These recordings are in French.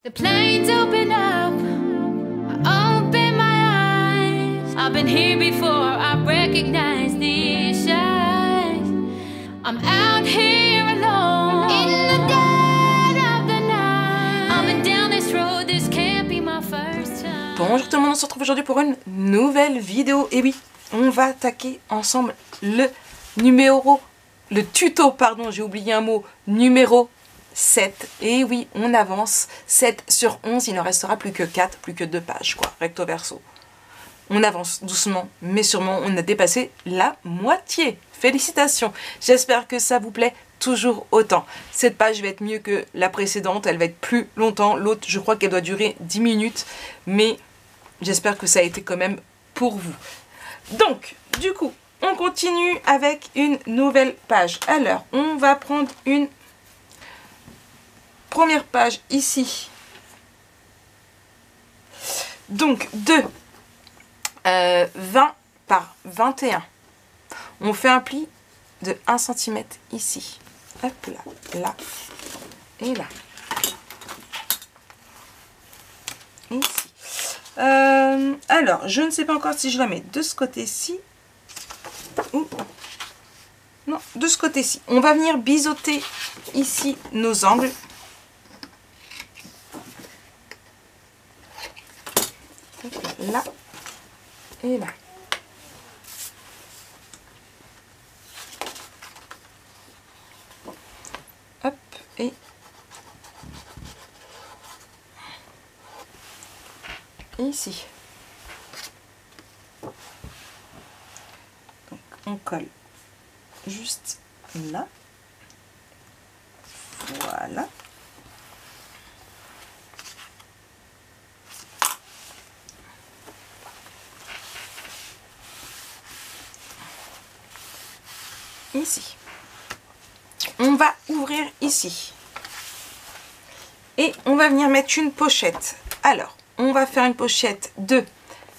The planes open up, I open my eyes. I've been here before, I recognize these eyes. I'm out here alone, in the dead of the night. I've been down this road, this can't be my first time. Bonjour tout le monde, on se retrouve aujourd'hui pour une nouvelle vidéo. Et oui, on va attaquer ensemble le tuto, pardon, j'ai oublié un mot, numéro 7. Et oui, on avance 7 sur 11, il ne restera plus que 4, plus que 2 pages, quoi, recto verso. On avance doucement, mais sûrement, on a dépassé la moitié. Félicitations, j'espère que ça vous plaît toujours autant. Cette page va être mieux que la précédente, elle va être plus longtemps. L'autre, je crois qu'elle doit durer 10 minutes, mais j'espère que ça a été quand même pour vous. Donc, du coup, on continue avec une nouvelle page. Alors, on va prendre une première page ici. Donc, de 20 par 21. On fait un pli de 1 cm ici. Hop là, là et là. Ici. Alors, je ne sais pas encore si je la mets de ce côté-ci ou non, de ce côté-ci. On va venir biseauter ici nos angles. Là et là. Hop et ici. Donc on colle juste là. Voilà. Ici. On va ouvrir ici. Et on va venir mettre une pochette. Alors, on va faire une pochette de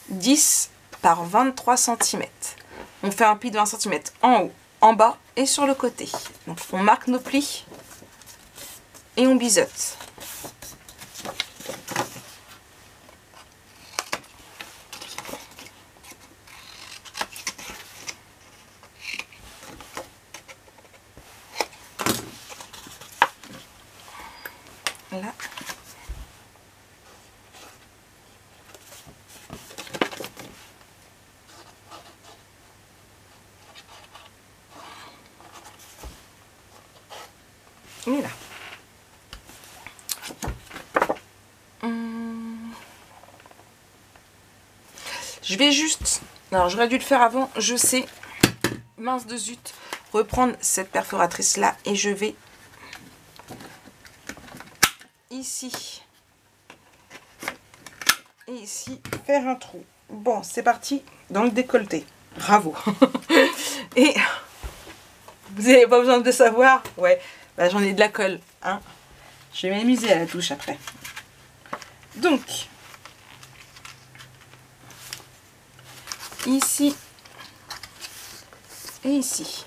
10 par 23 cm. On fait un pli de 1 cm en haut, en bas et sur le côté. Donc, on marque nos plis et on biseaute. Là. Et là. Je vais juste, alors j'aurais dû le faire avant, je sais, mince de zut, reprendre cette perforatrice là et je vais ici et ici faire un trou. Bon, c'est parti dans le décolleté. Bravo. Et vous n'avez pas besoin de savoir, ouais, bah, j'en ai de la colle, hein. Je vais m'amuser à la touche après. Donc ici et ici.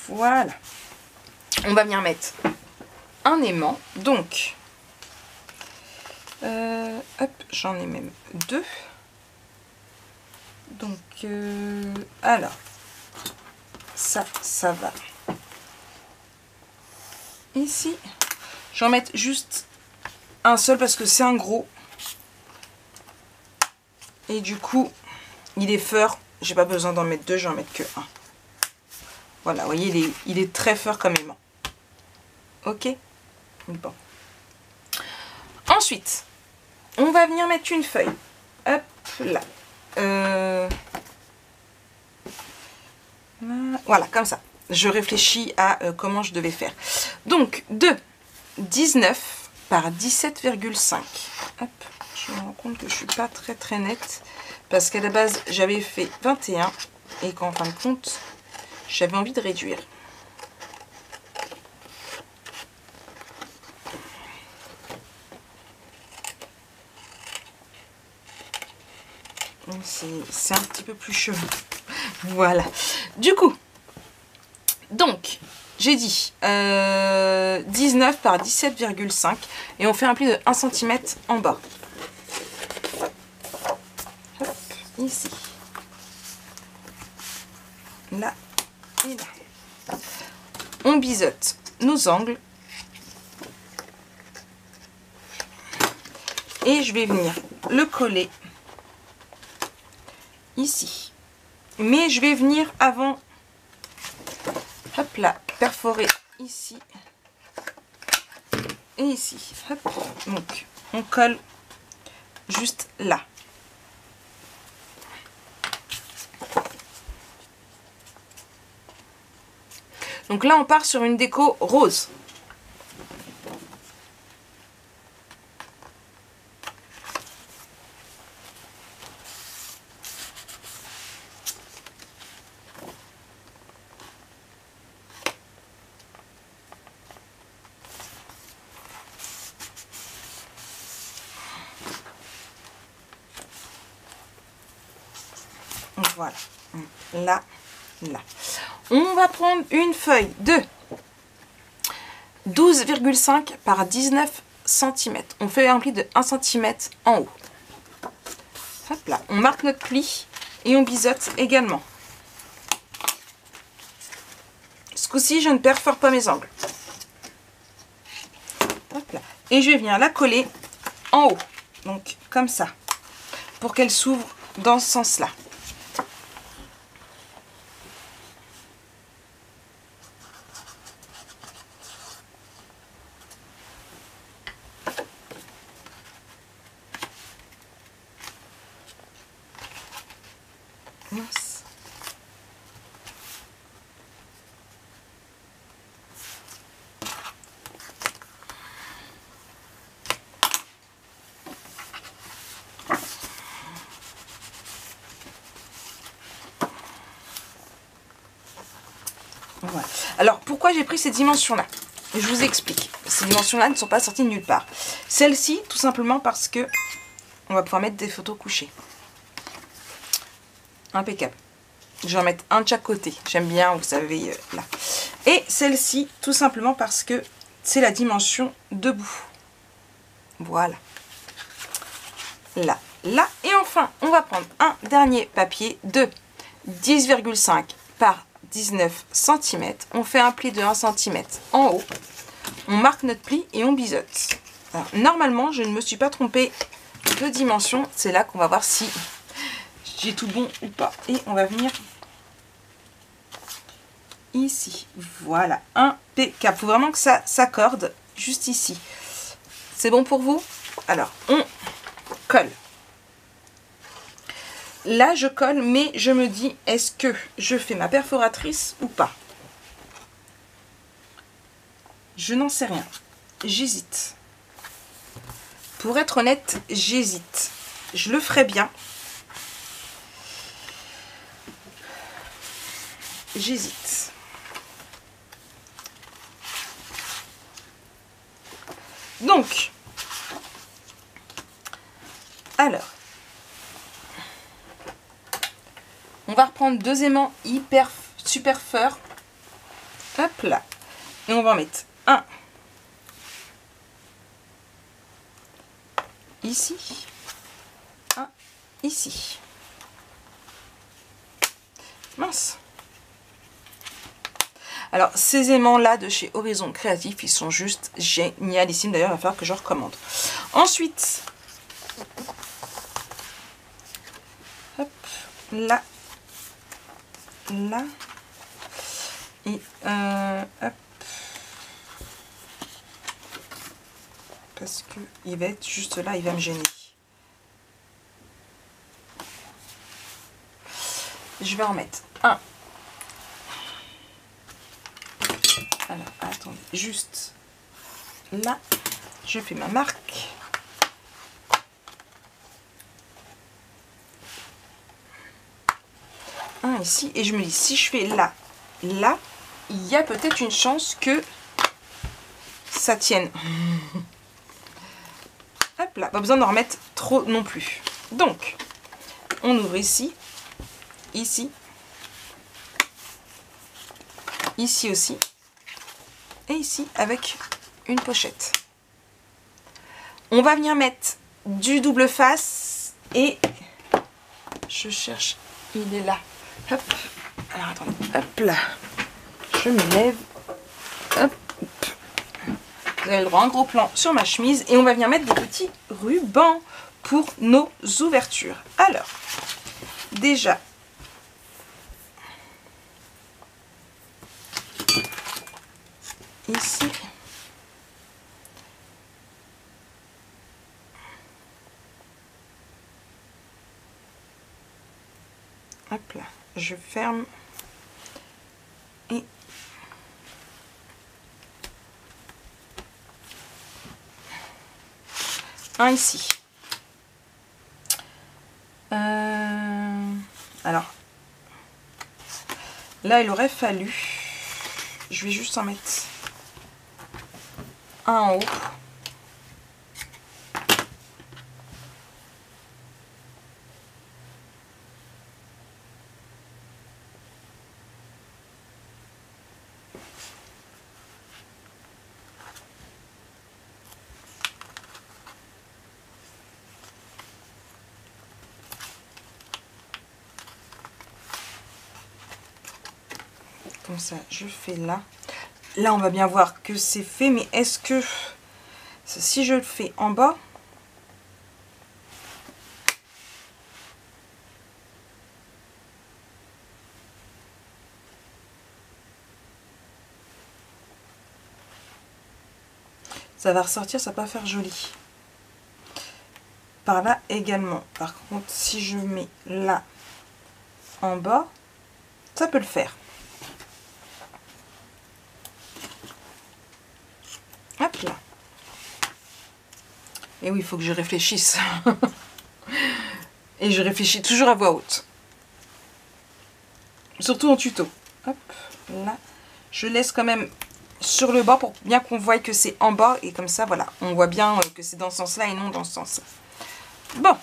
Voilà. On va venir mettre un aimant. Donc, hop, j'en ai même 2. Donc, alors, ça va. Ici, j'en mets juste un seul parce que c'est un gros. Et du coup, il est fort. J'ai pas besoin d'en mettre 2, j'en mets que 1. Voilà, vous voyez, il est très fort comme aimant. Ok? Bon. Ensuite, on va venir mettre une feuille. Hop là. Voilà, comme ça. Je réfléchis à comment je devais faire. Donc, de 19 par 17,5. Hop, je me rends compte que je suis pas très nette. Parce qu'à la base, j'avais fait 21. Et qu'en fin de compte, j'avais envie de réduire. C'est un petit peu plus cheveux. Voilà. Du coup, donc, j'ai dit 19 par 17,5 et on fait un pli de 1 cm en bas. Hop, ici. Là et là. On biseute nos angles. Et je vais venir le coller ici. Mais je vais venir avant, hop là, perforer ici et ici. Hop. Donc, on colle juste là. Donc là, on part sur une déco rose. Voilà, là, là. On va prendre une feuille de 12,5 par 19 cm. On fait un pli de 1 cm en haut. Hop là, on marque notre pli et on biseute également. Ce coup-ci, je ne perfore pas mes angles. Hop là. Et je vais venir la coller en haut, donc comme ça, pour qu'elle s'ouvre dans ce sens-là. Mince. Voilà. Alors, pourquoi j'ai pris ces dimensions-là? Je vous explique. Ces dimensions-là ne sont pas sorties de nulle part. Celle-ci, tout simplement parce que on va pouvoir mettre des photos couchées. Impeccable. Je vais en mettre un de chaque côté. J'aime bien, vous savez, là. Et celle-ci, tout simplement parce que c'est la dimension debout. Voilà. Là, là. Et enfin, on va prendre un dernier papier de 10,5 par 19 cm. On fait un pli de 1 cm en haut. On marque notre pli et on biseute. Alors, normalement, je ne me suis pas trompée de dimension. C'est là qu'on va voir si j'ai tout bon ou pas. Et on va venir ici. Voilà, impeccable. Il faut vraiment que ça s'accorde juste ici. C'est bon pour vous? Alors, on colle. Là, je colle, mais je me dis, est-ce que je fais ma perforatrice ou pas? Je n'en sais rien. J'hésite. Pour être honnête, j'hésite. Je le ferai bien. J'hésite. Donc, alors, on va reprendre deux aimants hyper super fort. Hop là. Et on va en mettre un ici, un ici. Mince. Alors, ces aimants-là de chez Horizon Créatif, ils sont juste génialissimes. D'ailleurs, il va falloir que je recommande. Ensuite, hop, là, là, et hop, parce que il va être juste là, il va me gêner. Je vais en mettre un. Alors, attendez, juste là, je fais ma marque. Un ici, et je me dis, si je fais là, là, il y a peut-être une chance que ça tienne. Hop là, pas besoin d'en remettre trop non plus. Donc, on ouvre ici, ici, ici aussi. et ici avec une pochette. On va venir mettre du double face et je cherche, il est là. Hop. Alors attendez, hop là. Je me lève. Hop. Vous avez le droit à un gros plan sur ma chemise et on va venir mettre des petits rubans pour nos ouvertures. Alors, déjà, ici, hop là, je ferme et un ici. Alors, là, il aurait fallu, je vais juste en mettre un en haut. Comme ça, je fais là. Là, on va bien voir que c'est fait, mais est-ce que si je le fais en bas, ça va ressortir, ça va pas faire joli. Par là également. Par contre, si je mets là en bas, ça peut le faire. Hop là. Et oui, il faut que je réfléchisse. Et je réfléchis toujours à voix haute. Surtout en tuto. Hop, là. Je laisse quand même sur le bas pour bien qu'on voie que c'est en bas. Et comme ça, voilà, on voit bien que c'est dans ce sens-là et non dans ce sens-là. Bon.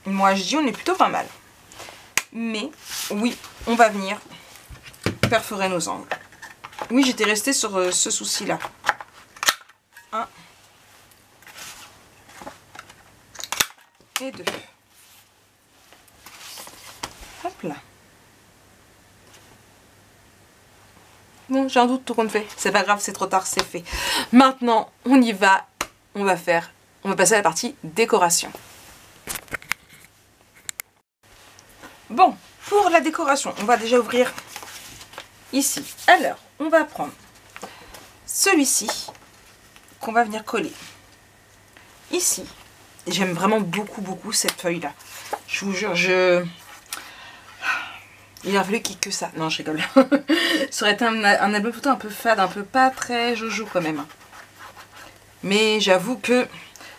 Moi, je dis on est plutôt pas mal. Mais, oui, on va venir perforer nos angles. Oui, j'étais restée sur ce souci-là. 1 et 2. Hop là. Bon, j'ai un doute, tout compte fait. C'est pas grave, c'est trop tard, c'est fait. Maintenant, on y va. On va passer à la partie décoration. Bon, pour la décoration, on va déjà ouvrir ici. Alors, on va prendre celui-ci qu'on va venir coller ici. J'aime vraiment beaucoup cette feuille-là. Je vous jure, il a fallu qu'il y ait que ça. Non, je rigole. Ça aurait été un album plutôt un peu fade, un peu pas très jojo quand même. Mais j'avoue que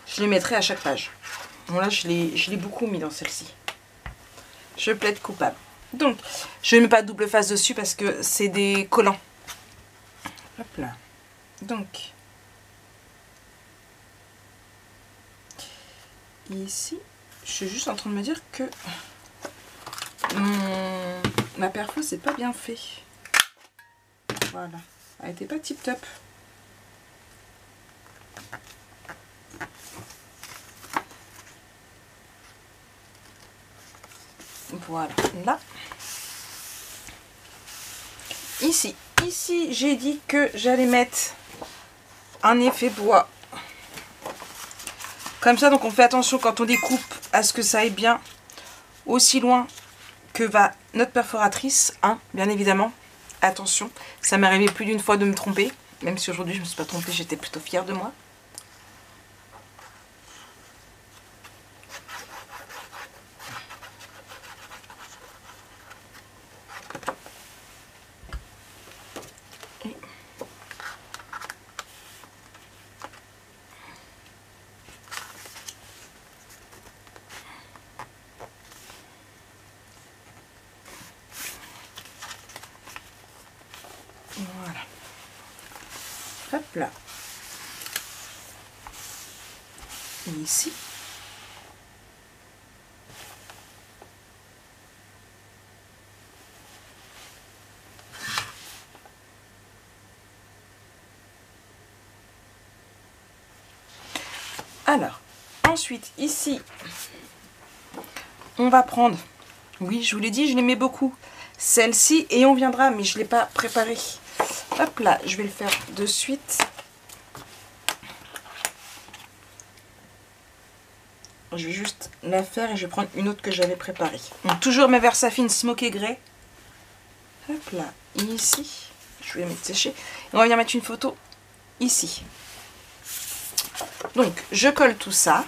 je les mettrai à chaque page. Bon là, je l'ai beaucoup mis dans celle-ci. Je plaide coupable. Donc, je ne mets pas de double face dessus parce que c'est des collants. Hop là. Donc, ici, je suis juste en train de me dire que ma perfo, c'est pas bien fait. Voilà. Elle n'était pas tip top. Voilà, là. Ici, j'ai dit que j'allais mettre un effet bois. Comme ça, donc on fait attention quand on découpe à ce que ça aille bien aussi loin que va notre perforatrice, hein, bien évidemment. Attention, ça m'est arrivé plus d'une fois de me tromper. Même si aujourd'hui je ne me suis pas trompée, j'étais plutôt fière de moi. Voilà. Hop là. Et ici. Alors, ensuite, ici, on va prendre, oui, je vous l'ai dit, je l'aimais beaucoup, celle-ci, et on viendra, mais je ne l'ai pas préparée. Hop là, je vais le faire de suite. Je vais juste la faire et je vais prendre une autre que j'avais préparée. Donc, toujours mes Versafine Smoky Grey. Hop là, ici. Je vais mettre sécher. Et on va venir mettre une photo ici. Donc, je colle tout ça.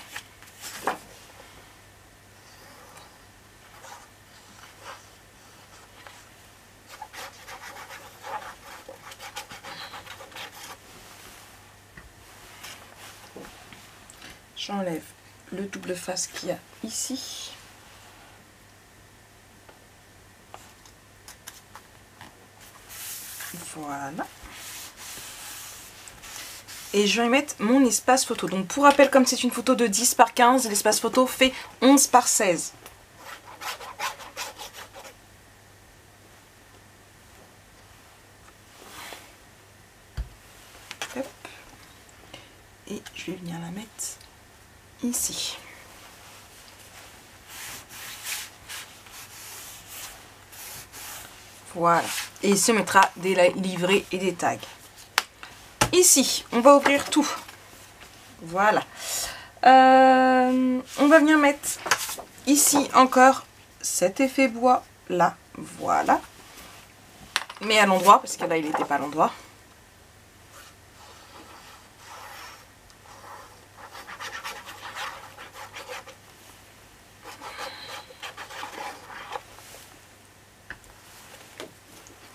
J'enlève le double face qu'il y a ici. Voilà. Et je vais mettre mon espace photo. Donc pour rappel, comme c'est une photo de 10 par 15, l'espace photo fait 11 par 16. Hop. Et je vais venir la mettre ici. Voilà. Et ici, on mettra des livrets et des tags. Ici, on va ouvrir tout. Voilà. On va venir mettre ici encore cet effet bois là. Voilà. Mais à l'endroit, parce que là, il n'était pas à l'endroit.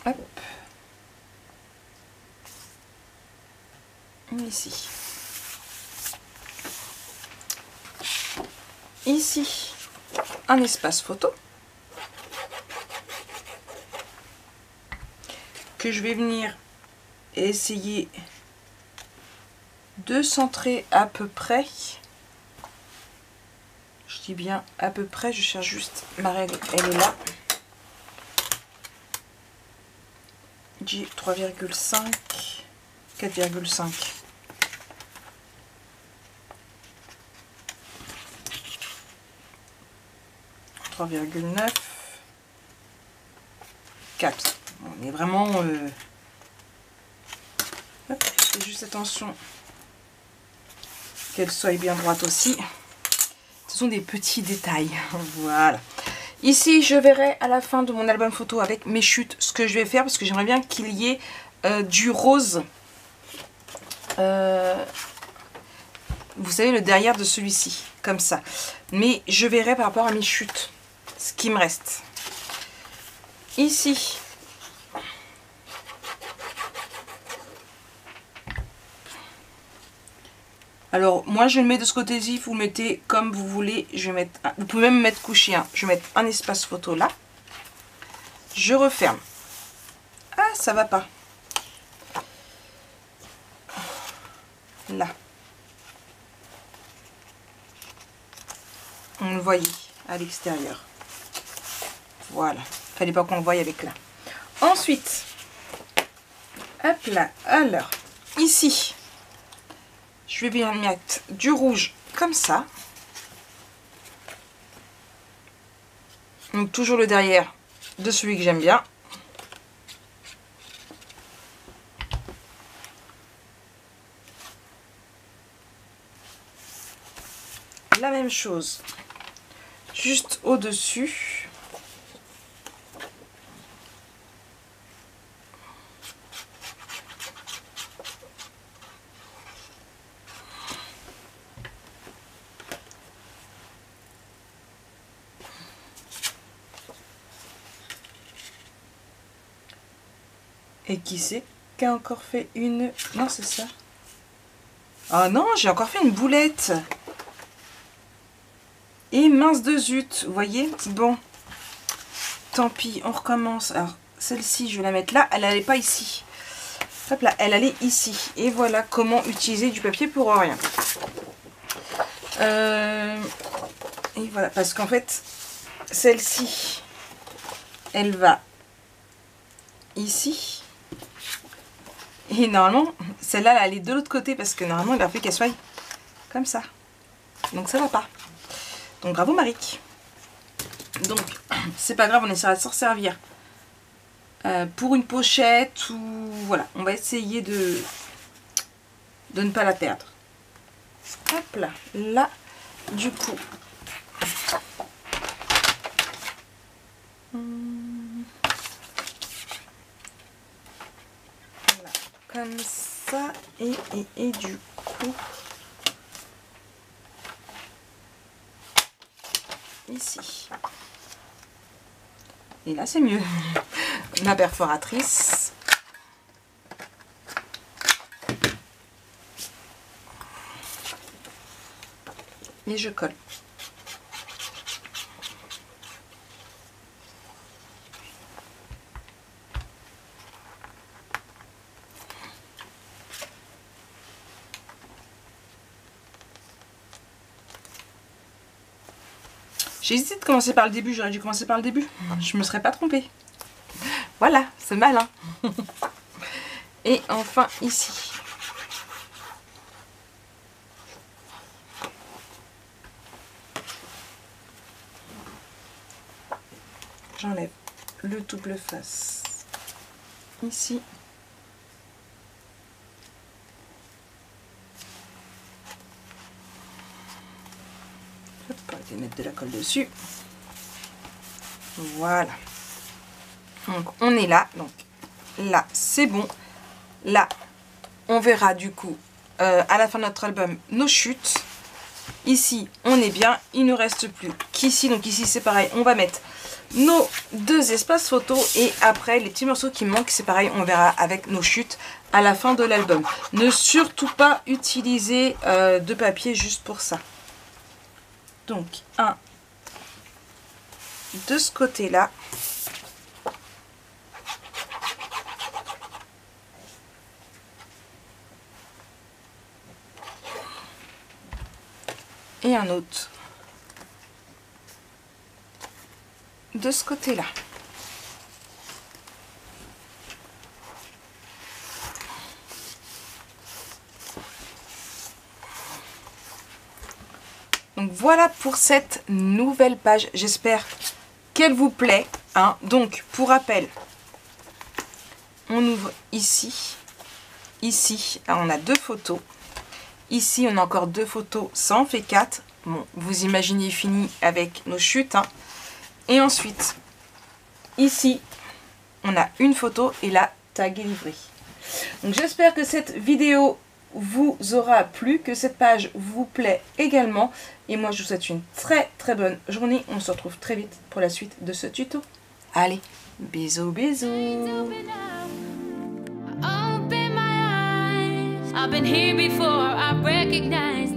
Hop. Ici. Ici, un espace photo que je vais venir essayer de centrer à peu près. Je dis bien à peu près, je cherche juste ma règle, elle est là. J'ai 3,5, 4,5. 3,9, 4. On est vraiment... Hop, je fais juste attention qu'elle soit bien droite aussi. Ce sont des petits détails. Voilà. Ici, je verrai à la fin de mon album photo avec mes chutes ce que je vais faire parce que j'aimerais bien qu'il y ait du rose. Vous savez, le derrière de celui-ci, comme ça. Mais je verrai par rapport à mes chutes ce qui me reste. Ici, alors moi je le mets de ce côté-ci, vous mettez comme vous voulez. Je vais mettre, vous pouvez même mettre couché. Je vais mettre un espace photo là. Je referme. Ah, ça va pas. Là. On le voyait à l'extérieur. Voilà. Fallait pas qu'on le voie avec là. Ensuite, hop là. Alors, ici, je vais bien mettre du rouge comme ça. Donc toujours le derrière de celui que j'aime bien. La même chose, juste au-dessus. Et qui c'est qui a encore fait une... Non, c'est ça. Oh non, j'ai encore fait une boulette. Et mince de zut, vous voyez? Bon, tant pis, on recommence. Alors, celle-ci, je vais la mettre là. Elle n'allait pas ici. Hop là, elle allait ici. Et voilà comment utiliser du papier pour rien. Et voilà, parce qu'en fait, celle-ci, elle va ici. Et normalement, celle-là, elle est de l'autre côté parce que normalement, il a fait qu'elle soit comme ça. Donc ça va pas. Donc bravo Marie. Donc c'est pas grave, on essaiera de s'en servir pour une pochette ou voilà, on va essayer de ne pas la perdre. Hop là, là du coup. Voilà, comme ça et du coup ici. Et là c'est mieux. Ma perforatrice. Et je colle. J'ai hésité de commencer par le début, j'aurais dû commencer par le début. Je me serais pas trompée. Voilà, c'est malin. Et enfin ici. J'enlève le double face ici. Hop, on va mettre de la colle dessus. Voilà. Donc on est là. Donc là c'est bon. Là on verra du coup à la fin de notre album nos chutes. Ici on est bien. Il ne reste plus qu'ici. Donc ici c'est pareil. On va mettre nos deux espaces photos et après les petits morceaux qui manquent c'est pareil, on verra avec nos chutes à la fin de l'album. Ne surtout pas utiliser de papier juste pour ça. Donc un de ce côté là et un autre de ce côté là. Donc voilà pour cette nouvelle page, j'espère qu'elle vous plaît, hein. Donc pour rappel, on ouvre ici, alors on a deux photos, ici on a encore deux photos, ça en fait 4, bon vous imaginez fini avec nos chutes, hein. Et ensuite, ici, on a une photo et la tag est livrée. Donc j'espère que cette vidéo vous aura plu, que cette page vous plaît également. Et moi, je vous souhaite une très très bonne journée. On se retrouve très vite pour la suite de ce tuto. Allez, bisous bisous. I've been here before, I recognize